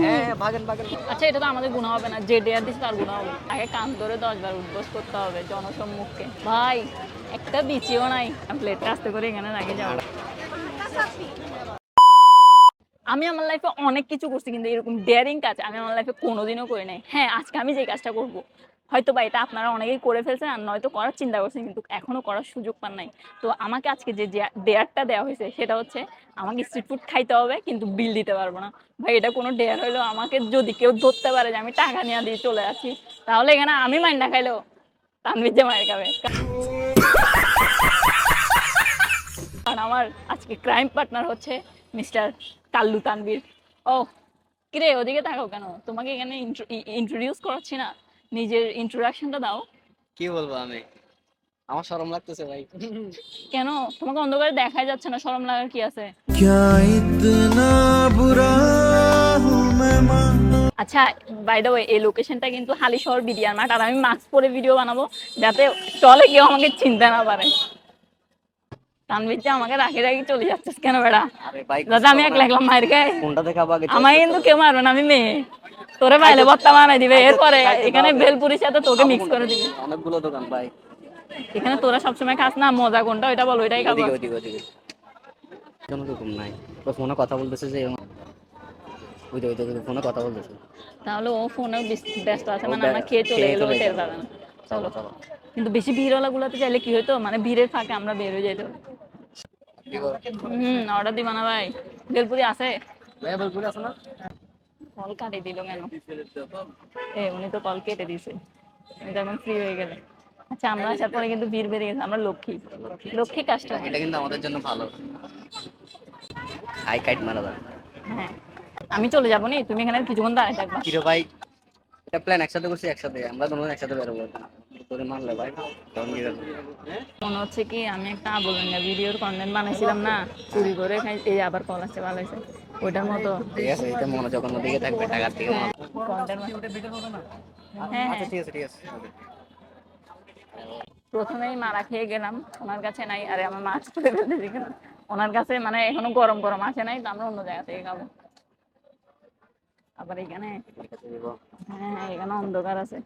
হ্যাঁ ভাগেন ভাগেন। আচ্ছা এটা তো আমাদের গুণা হবে না, যে ডেয়ার দিচ্ছে তার গুণা হবে। আগে কান ধরে 10 বার উদ্বোস করতে হবে জনসম্মুখে। ভাই একটা বিচিও নাই, প্লেটটা আস্তে করে এখানে রাখে যাও। আমি আমার লাইফে অনেক কিছু করছি, কিন্তু এরকম ডেয়ারিং কাজ আমি আমার লাইফে কোনোদিনও করি নাই। হ্যাঁ আজকে আমি যে কাজটা করবো, হয়তো বা এটা আপনারা অনেকেই করে ফেলছেন আর নয়তো করার চিন্তা করছেন, কিন্তু এখনো করার সুযোগ পান নাই। তো আমাকে আজকে যে ডেয়ারটা দেওয়া হয়েছে সেটা হচ্ছে আমাকে স্ট্রিট ফুড খাইতে হবে, কিন্তু বিল দিতে পারবো না। ভাই এটা কোনো ডেয়ার হইলো? আমাকে যদি কেউ ধরতে পারে যে আমি টাকা নিয়ে দিয়ে চলে আসি, তাহলে এখানে আমি মাইন না খাইলেও তানভীর যে মায়ের খাবে। কারণ আমার আজকে ক্রাইম পার্টনার হচ্ছে মিস্টার কাল্লু তানভীর। ও কিরে ওদিকে তাকাও কেন? তোমাকে এখানে ইন্ট্রোডিউস করাচ্ছি না, নিজের ইন্ট্রোডাকশনটা দাও। কি বলবো আমি, আমার শরম লাগতেছে ভাই। কেন? তোমাকে অন্ধকারে দেখাই যাচ্ছে না, শরম লাগার কি আছে? আচ্ছা বাই দ্য ওয়ে এই লোকেশনটা কিন্তু হালিশহর বিডিআর মাঠ, আর আমি মাস্ক পরে ভিডিও বানাবো যাতে চলে কেউ আমাকে চিনতে না পারে। তানভীর যে আমাকে রাখি রাখি চলে যাচ্ছিস কেন বেড়া? আরে ভাই দাদা আমি একলা একলা মায়ের গায়ে, কোনটা দেখাবো আগে? আমাকে কিন্তু কেউ মারবে না, আমি মেয়ে। তোরে পাইলে বত্তা বানাই দিবে, এরপরে এখানে ভেলপুরির সাথে তোকে মিক্স করে দিবে। অনেকগুলো দোকান ভাই এখানে তোরা সবসময় খাস না, মজা কোনটা ওইটা বল, ওইটাই খাবো। ওদিকে ওদিকে ওদিকে কোনো রকম নাই। তো ফোনে কথা বলতেছে যে ওইদিকে ওইদিকে ফোনে কথা বলতেছে। তাহলে ও ফোনে ব্যস্ত আছে, মানে আমরা খেয়ে চলে গেলেও টের পাবে না। চলো চলো। কিন্তু বেশি ভিড়ওয়ালা গুলোতে চাইলে কি হইতো, মানে ভিড়ের ফাঁকে আমরা বের হয়ে যেত। অর্ডার দিবা না ভাই? ভেলপুরি আছে? ভাই ভেলপুরি আছে না? কল কাটে দিল কেন? উনি তো কল কেটে দিছে, উনি তো এখন ফ্রি হয়ে গেলে। আচ্ছা আমরা আসার পরে কিন্তু ভিড় বেড়ে গেছে, আমরা লক্ষ্মী লক্ষ্মী কাস্টমার। এটা কিন্তু আমাদের জন্য ভালো, হাই কাইট মারা যায়। হ্যাঁ আমি চলে যাবো নি, তুমি এখানে কিছুক্ষণ দাঁড়িয়ে থাকবা। কিরে ভাই, এটা প্ল্যান একসাথে করছি, একসাথে আমরা দুজন একসাথে বেরোবো। তোরে মারলে ভাই তখন কি করবো? মনে হচ্ছে কি আমি একটা বলেন না ভিডিওর কন্টেন্ট বানাইছিলাম না, চুরি করে খাই, এই আবার কল আসছে, ভালো হয়েছে ওইটার মতো। ঠিক আছে, এটা মনোযোগ অন্যদিকে থাকবে, টাকার দিকে কন্টেন্ট। হ্যাঁ আচ্ছা হ্যাঁ ঠিক আছে ঠিক আছে। প্রথমেই মারা খেয়ে গেলাম, ওনার কাছে নাই। আরে আমার মাছ করে ফেলতেছি কেন? ওনার কাছে মানে এখনো গরম গরম আসে নাই, তো আমরা অন্য জায়গা থেকে খাবো। আবার এখানে হ্যাঁ হ্যাঁ এখানে অন্ধকার আছে,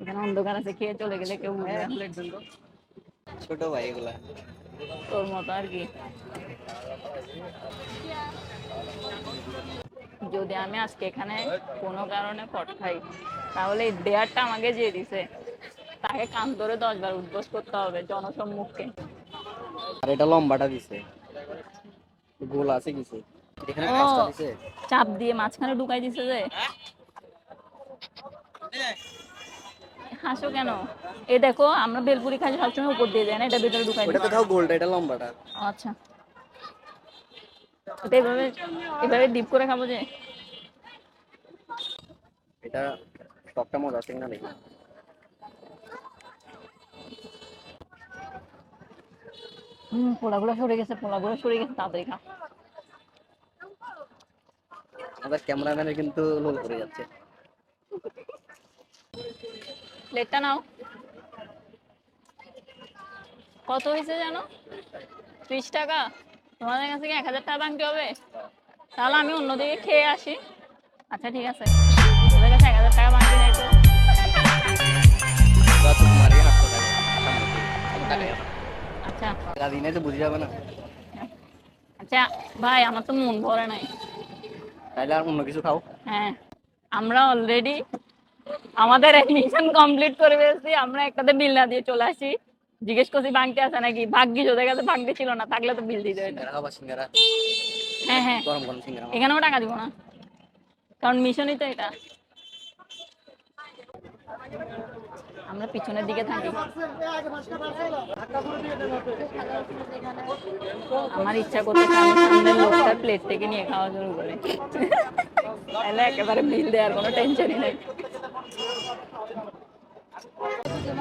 এখানে অন্ধকার আছে, খেয়ে চলে গেলে কেউ বুঝবে না। ছোট ভাই এগুলা তোর মতো আর কি। যদি আমি আজকে এখানে কোনো কারণে কট খাই, তাহলে এই ডেয়ারটা আমাকে যে দিছে তাকে কান ধরে 10 বার উদ্বোস করতে হবে জনসম্মুখে। আর এটা লম্বাটা দিছে, গোল আছে কিছু এখানে, ও কাজটা দিছে চাপ দিয়ে মাঝখানে ঢুকাই দিছে যে। হাসো কেন? এই দেখো আমরা বেলপুরি খাই সবসময় উপর দিয়ে যায় না, এটা ভেতরে ঢুকাই ওটা দিই। কোথাও গোলটা, এটা লম্বাটা। আচ্ছা এটা এভাবে এভাবে ডিপ করে খাবো যে। এটা টকটা মজা আছে না দেখি। পোলাগুলো সরে গেছে, পোলাগুলো সরে গেছে, তাড়াতাড়ি খা। আমাদের ক্যামেরাম্যানের কিন্তু লোল করে যাচ্ছে। প্লেটটা নাও। কত হয়েছে জানো? 30 টাকা। তোমাদের কাছে কি 1000 টাকা ভাঙতে হবে? তাহলে আমি অন্যদিকে খেয়ে আসি। আচ্ছা ঠিক আছে, তোদের কাছে 1000 টাকা ভাঙতে নাই তো? আচ্ছা বুঝে যাবে না, আচ্ছা ভাই আমার তো মন ভরে নাই। তাইলে আর অন্য কিছু খাও। হ্যাঁ আমরা অলরেডি আমাদের অ্যাডমিশন কমপ্লিট করে ফেলছি, আমরা একটাতে বিল না দিয়ে চলে আসি। জিজ্ঞেস করছি ভাঙতে আছে নাকি, ভাগ্যি ওদের কাছে ভাঙতে ছিল না, থাকলে তো বিল দিতে হইতো। সিঙ্গারা খাবা? সিঙ্গারা হ্যাঁ হ্যাঁ গরম গরম সিঙ্গারা। এখানেও টাকা দিব না, কারণ মিশনই তো এটা। আমরা পিছনের দিকে থাকি। আমার ইচ্ছা করতে সামনের লোকটার প্লেট থেকে নিয়ে খাওয়া শুরু করে, তাহলে একেবারে বিল দেওয়ার কোনো টেনশনই নেই।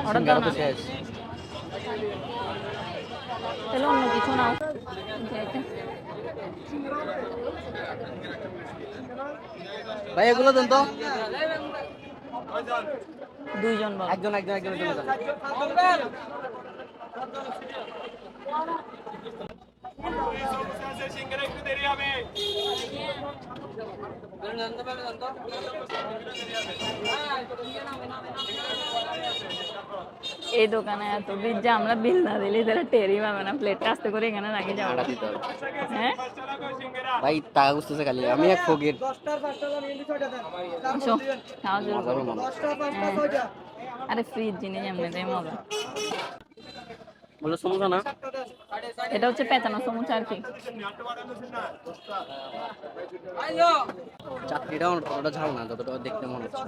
অর্ডার দাও না, তাহলে অন্য কিছু নাও। ভাই এগুলো দেন তো। দুইজন বল। একজন একজন একজনের জন্য দেন। এই দোকানে এত ভিড় যে আমরা বিল না দিলে তারা টেরই পাবে না, প্লেটটা আস্তে করে এখানে রাখি যাবো। আটা দিতে হবে হ্যাঁ ভাই, টাকা বুঝতেছে খালি, আমি এক ফকির। আসো, খাওয়া শুরু মজার করো। মানুষ। হ্যাঁ। আরে ফ্রিজ জিনিস এমনিতেই মজা। বলে সমস্যা না। এটা হচ্ছে পেঁচানো সমুচা আর কি। চাকরিটা অতটা ঝাল না যতটা দেখতে মনে হচ্ছে।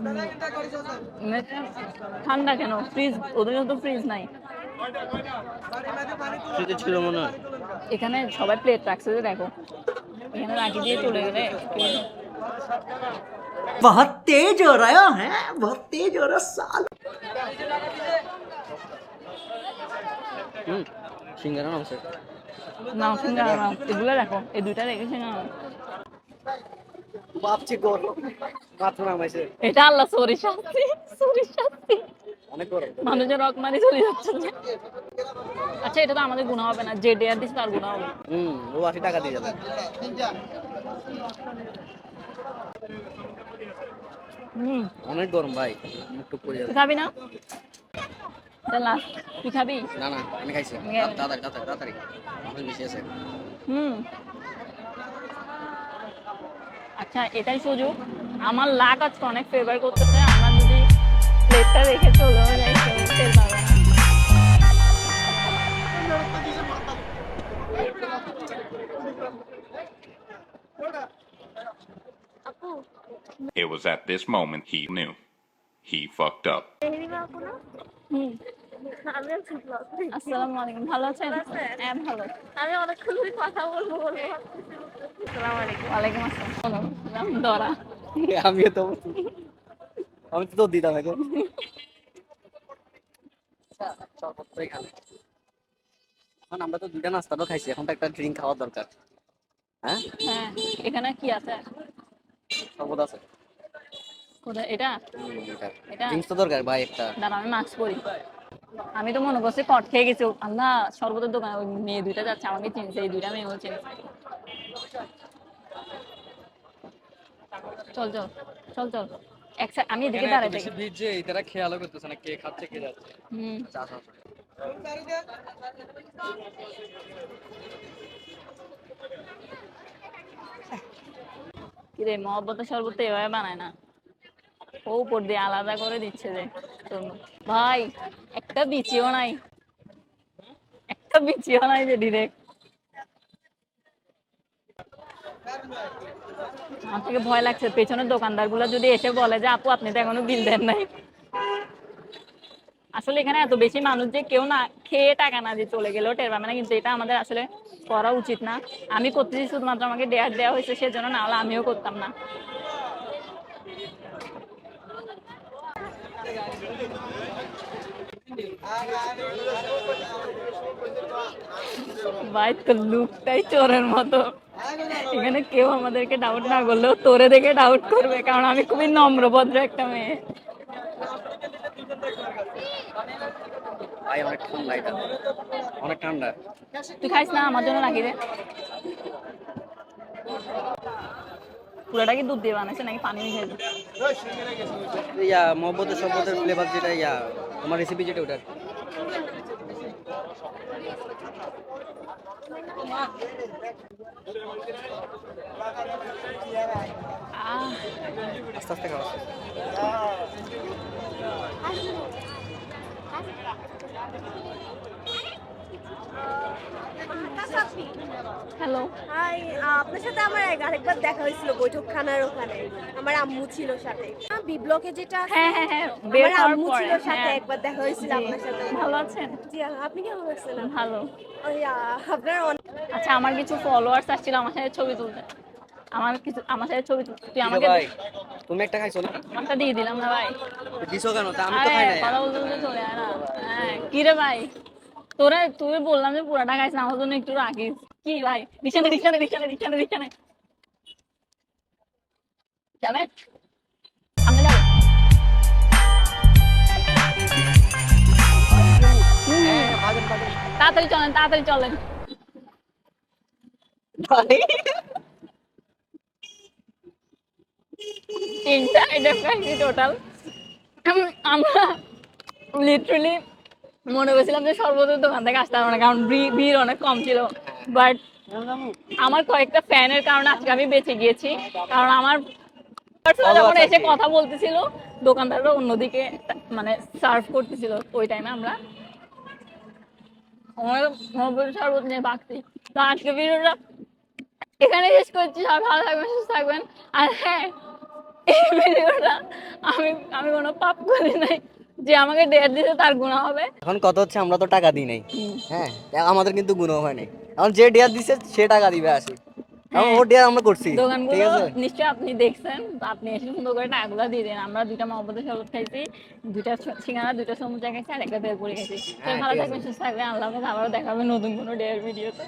এমনিতে ঠান্ডা কেন? ফ্রিজ, ওদের তো ফ্রিজ নাই। ফ্রিজে ছিল মনে হয়। এখানে সবাই প্লেট রাখছে যে দেখো, এখানে রাখি দিয়ে চলে গেলে बहुत तेज हो रहा है बहुत तेज हो रहा साल সিঙ্গারা নামছে। না সিঙ্গারা নাও, এগুলো রাখো, এই দুইটা রেখেছে না। ভাবছি গরম মাত্র নামাইছে। এটা আল্লাহ সরি শাস্তি, সরি শাস্তি। অনেক গরম। মানুষের রক মারি চলে যাচ্ছে যে। আচ্ছা এটা তো আমাদের গুণা হবে না, যে ডেয়ার দিচ্ছে তার গুণা হবে। ও 80 টাকা দিয়ে যাবে। অনেক গরম ভাই, মুখ টুক করে যাবে। তুই খাবি না? লাস্ট তুই খাবি? না না, আমি খাইছি। আমি খাই। তাড়াতাড়ি তাড়াতাড়ি তাড়াতাড়ি, আমার বেশি আছে। আচ্ছা এটাই সুযোগ, আমার লাক আজকে অনেক ফেভার করতেছে। আমরা যদি প্লেটটা রেখে চলেও যাই কেউ টের পাবে না। It was at this moment he knew. He fucked up. হুম, আসসালামু আলাইকুম, ভালো আছেন? হ্যাঁ ভালো। আমি অনেকক্ষণ ধরে কথা বলবো বলবো ভাবতেছি। আসসালামু আলাইকুম। ওয়ালাইকুম আসসালাম। নাম দরা। আমিও তো, আমি তো দিতাম এখন। এখন আমরা তো দুইটা নাস্তা তো খাইছি, এখন তো একটা ড্রিঙ্ক খাওয়ার দরকার। হ্যাঁ হ্যাঁ এখানে কি আছে? শরবত আছে। কোথায় এটা? এটা ড্রিঙ্কস তো দরকার ভাই একটা। দাঁড়া আমি মাস্ক পরি। আমি তো মনে করছি কট খেয়ে গেছি। আল্লাহ, শরবতের দোকানে ওই মেয়ে দুইটা যাচ্ছে, আমাকে চিনছে, এই দুইটা মেয়েও চিনছে। চল চল চল চল, আমি এদিকে দাঁড়াই থাকি। ভিজে এটারা খেয়ালও করতেছে না কে খাচ্ছে কে যাচ্ছে। হুম কিরে, মহব্বতের শরবত তো এভাবে বানায় না, ও উপর দিয়ে আলাদা করে দিচ্ছে যে। ভাই একটা বিচিও নাই, একটা বিচিও নাই যে ডিরেক্ট। আমার থেকে ভয় লাগছে পেছনের দোকানদার গুলো যদি এসে বলে যে আপু আপনি তো এখনো বিল দেন নাই। আসলে এখানে এত বেশি মানুষ যে কেউ না খেয়ে টাকা না দিয়ে চলে গেলেও টের পাবে না, কিন্তু এটা আমাদের আসলে করা উচিত না। আমি করতেছি শুধুমাত্র আমাকে ডেয়ার দেওয়া হয়েছে সেজন্য, না হলে আমিও করতাম না। ভাই তোর লুকটাই চোরের মতো, এখানে কেউ আমাদেরকে ডাউট না করলেও তোরে দেখে ডাউট করবে, কারণ আমি খুবই নম্র ভদ্র একটা মেয়ে। ভাই অনেক ঠান্ডা, এটা অনেক ঠান্ডা। তুই খাইস না, আমার জন্য রাখি দে। পুরোটা কি দুধ দিয়ে বানাইছে নাকি পানি মিশিয়ে দিই? মহব্বতের শরবতের ফ্লেভার যেটা, তোমার রেসিপি যেটা ওটা। আস্তে আস্তে খাওয়া। হ্যালো, হাই, আপনার সাথে আমার আরেকবার দেখা হয়েছিল বৈঠকখানার ওখানে। আমার আম্মু ছিল সাথে। বি ব্লকে যেটা আছে, হ্যাঁ হ্যাঁ হ্যাঁ, বের আমার হওয়ার আম্মু পরে ছিল সাথে, হ্যাঁ। একবার দেখা হয়েছিল জি, আপনার সাথে। ভালো আছেন? জি, আপনি কেমন আছেন? ভালো। ওই আপনার আচ্ছা আমার কিছু ফলোয়ার্স আসছিল আমার সাথে ছবি তুলতে, আমার সাথে ছবি তুলতে, তুই আমাকে ভাই তুমি একটা খাইছো না? আমারটা দিয়ে দিলাম না ভাই। দিছো কেন? তা আমি তো খাই আরে নাই। কথা বলতে বলতে চলে আয় না। হ্যাঁ কি রে ভাই, তুই বললাম যে পুরাটা খাইছ না, আমার জন্য একটু রাখিস। কি ভাই, বিছানে বিছানে বিছানে বিছানে বিছানে যাবে, সামনে যাবে। তাড়াতাড়ি চলেন তাড়াতাড়ি চলেন। তিনটা এটা খাইছি টোটাল। আমরা লিটারালি মনে করছিলাম যে সর্বদা দোকান থেকে আসতে পারবো না, কারণ ভিড় অনেক কম ছিল। বাট আমার কয়েকটা ফ্যানের কারণে আজকে আমি বেঁচে গিয়েছি, কারণ আমার যখন এসে কথা বলতেছিল দোকানদাররা অন্যদিকে মানে সার্ভ করতেছিল ওই টাইমে আমরা শরবত নিয়ে ভাগছি। তো আজকে ভিডিওটা এখানে শেষ করছি। সবাই ভালো থাকবেন, সুস্থ থাকবেন। আর হ্যাঁ, এই ভিডিওটা আমি আমি কোনো পাপ করি নাই যে আমাকে ডেট দিতে তার গুনাহ হবে। এখন কথা হচ্ছে আমরা তো টাকা দিই নাই, হ্যাঁ, আমাদের কিন্তু গুণ হয় নাই। এখন যে ডেয়ার দিছে সে টাকা দিবে আসি, এখন ও ডেয়ার আমরা করছি, ঠিক দোকানগুলো আছে। নিশ্চয়ই আপনি দেখছেন, তো আপনি এসে সুন্দর করে টাকাগুলো দিয়ে দেন। আমরা 2টা মহব্বতের শরবত খাইছি, 2টা সিঙ্গারা, 2টা সমুচা খাইছি, আর একটা বেলপুরি খাইছি। হ্যাঁ, ভালো ঠিক আছে। থাকবেন, সুস্থ থাকবেন। আল্লাহ হাফেজ। আবারও দেখা হবে নতুন কোনো ডেয়ার ভিডিওতে।